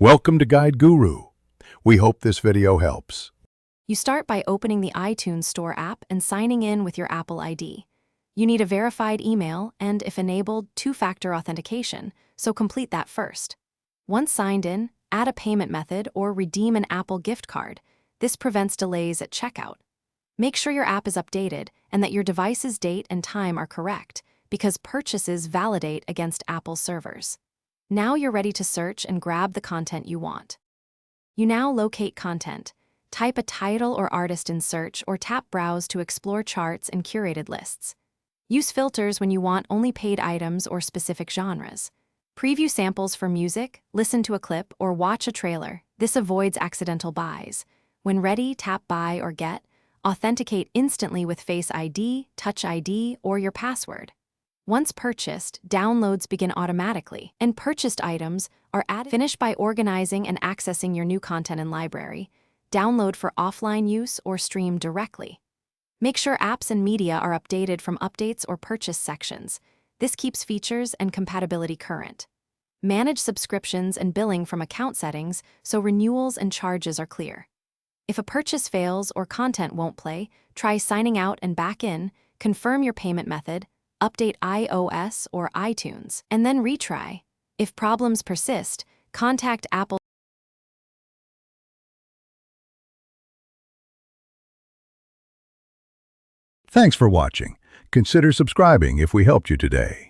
Welcome to Guide Guru. We hope this video helps. You start by opening the iTunes Store app and signing in with your Apple ID. You need a verified email and, if enabled, two-factor authentication, so complete that first. Once signed in, add a payment method or redeem an Apple gift card. This prevents delays at checkout. Make sure your app is updated and that your device's date and time are correct, because purchases validate against Apple servers. Now you're ready to search and grab the content you want. You now locate content. Type a title or artist in search or tap Browse to explore charts and curated lists. Use filters when you want only paid items or specific genres. Preview samples for music, listen to a clip, or watch a trailer. This avoids accidental buys. When ready, tap Buy or Get. Authenticate instantly with Face ID, Touch ID, or your password. Once purchased, downloads begin automatically, and purchased items are added. Finish by organizing and accessing your new content in library. Download for offline use or stream directly. Make sure apps and media are updated from updates or purchase sections. This keeps features and compatibility current. Manage subscriptions and billing from account settings so renewals and charges are clear. If a purchase fails or content won't play, try signing out and back in, confirm your payment method, update iOS or iTunes, and then retry. If problems persist, contact Apple. Thanks for watching. Consider subscribing if we helped you today.